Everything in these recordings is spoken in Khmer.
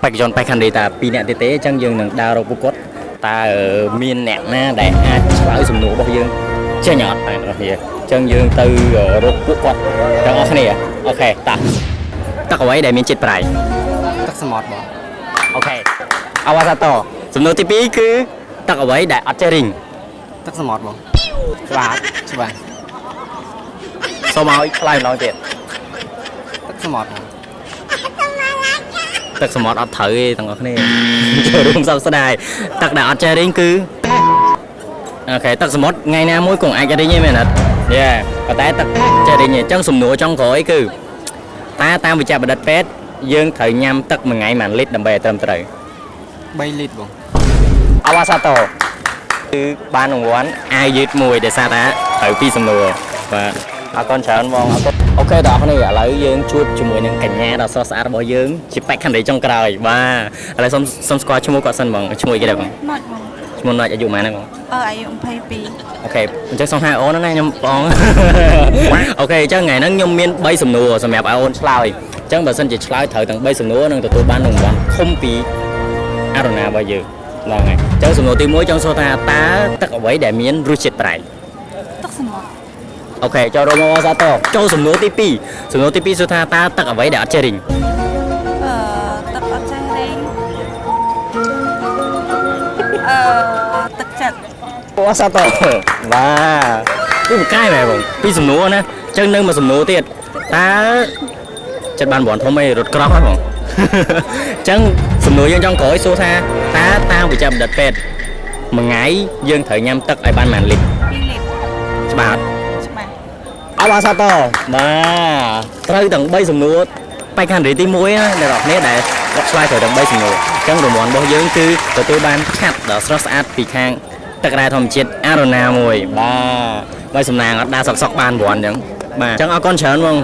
បេក្ខជនបេក្ខនារីតា2នាក់ទេអញ្ចឹងយើងនឹងដើររកពួកគាត់តើមានអ្នកណាដែលអាចឆ្លើយសំណួររបស់យើងចេញអត់បងប្អូនអញ្ចឹងយើងទៅរកពួកគាត់ទាំងអស់គ្នាអូខេតាទឹកអ្វីដែលមានជាតិប្រៃទឹកសមុទ្របងអូខេអវ៉ាសាតសំណួរទី2គឺទឹកអ្វីដែលអត់ចេះរីងទឹកសមុទ្របងច្បាស់សូមឲ្យឆ្លើយម្ដងទៀតទឹកសមុទ្រទឹកសមុទ្រអត់ត្រូវទេទាំងអស់គ្នាចូលរួមសោកស្ដាយទឹកដែលអត់ចេះរីងគឺអូខេទឹកសមុទ្រថ្ងៃណាមួយគង់អាចរីងទេមែនអត់យេប៉ុន្តែទឹកចេះរីងអញ្ចឹងសំណួរចុងក្រោយគឺតើតាមវិជ្ជាបណ្ឌិតពេទ្យយើងត្រូវញ៉ាំទឹកមួយថ្ងៃប៉ុន្មានលីត្រដើម្បីឲ្យត្រឹមត្រូវ3លីត្របងអវ៉ាសាតគឺបានរង្វាន់អាវយឺតមួយដែលសារថាត្រូវពីសំណួរបាទអរគុណច្រើនបងអរគុណអូខេបងប្អូនឥឡូវយើងជួបជាមួយនឹងកញ្ញាដ៏ស្រស់ស្អាតរបស់យើងជាបេក្ខនារីចុងក្រោយបាទឥឡូវសូមស្គាល់ឈ្មោះគាត់សិនបងឈ្មោះគេដែរបងណុចបងឈ្មោះណុចអាយុប៉ុន្មានហ្នឹងបងអាយុ22អូខេអញ្ចឹងសូមហៅអូនណាខ្ញុំបងអូខេអញ្ចឹងថ្ងៃហ្នឹងខ្ញុំមាន3សំណួរសម្រាប់ឲ្យអូនឆ្លើយអញ្ចឹងបើសិនជាឆ្លើយត្រូវទាំង3សំណួរនឹងទទួលបានរង្វាន់ធំពីអារណារបស់យើងហ្នឹងហើយអញ្ចឹងសំណួរទី1ចង់សួរថាតើទឹកអ្វីដែលមានរសជាតិប្រៃទឹកសមុទ្រអូខេចូលរួមមកសាតចូលសំណួរទី2សំណួរទី2សួរថាតើទឹកអ្វីដែលអត់ចេះរីងទឹកអត់ចេះរីងទឹកចិត្តអូសាតបាទពីមកកាយមែនបងពីសំណួរណាអញ្ចឹងនៅមួយសំណួរទៀតតើចិត្តបានប្រព័ន្ធធំអីរត់ក្រោះហ្នឹងបងអញ្ចឹងសំណួរយើងចង់ក្រោយសួរថាតើតាមវិជ្ជាបណ្ឌិតពេទ្យមួយថ្ងៃយើងត្រូវញ៉ាំទឹកឲ្យបានប៉ុន្មានលីត្រ2លីត្រច្បាស់អបអសាតបាទត្រូវទាំង3សំណួរបេក្ខនារីទី1ណាអ្នកនរគ្នាដែលគាត់ឆ្លើយត្រូវទាំង3សំណួរអញ្ចឹងរង្វាន់របស់យើងគឺទទួលបានឆាត់ដ៏ស្រស់ស្អាតពីខាងទឹករ៉ែធម្មជាតិអារ៉ូណាមួយបាទបើសំណាងអត់ដាសុកបានរង្វាន់អញ្ចឹងបាទអញ្ចឹងអរគុណច្រើនបង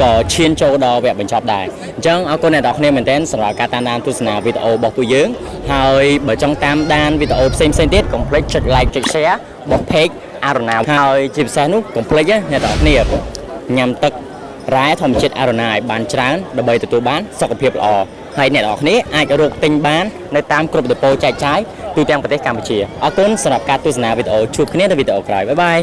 ក៏ឈានចូលដល់វគ្គបញ្ចប់ដែរអញ្ចឹងអរគុណអ្នកនរគ្នាមែនទែនសម្រាប់ការតាមដានទស្សនាវីដេអូរបស់ពួកយើងហើយបើចង់តាមដានវីដេអូផ្សេងៗទៀតកុំភ្លេចចុច like ចុច share របស់ page អារ៉ូណាហើយជាពិសេសនោះកុំភ្លេចអ្នកនរគ្នាញ៉ាំទឹករ៉ែធម្មជាតិអារ៉ូណាឲ្យបានច្រើនដើម្បីទទួលបានសុខភាពល្អហើយអ្នកនរគ្នាអាចរកទិញបាននៅតាមគ្រប់ដេប៉ូចែកចាយទូទាំងប្រទេសកម្ពុជាអរគុណសម្រាប់ការទស្សនាវីដេអូជួបគ្នានៅវីដេអូក្រោយបាយបាយ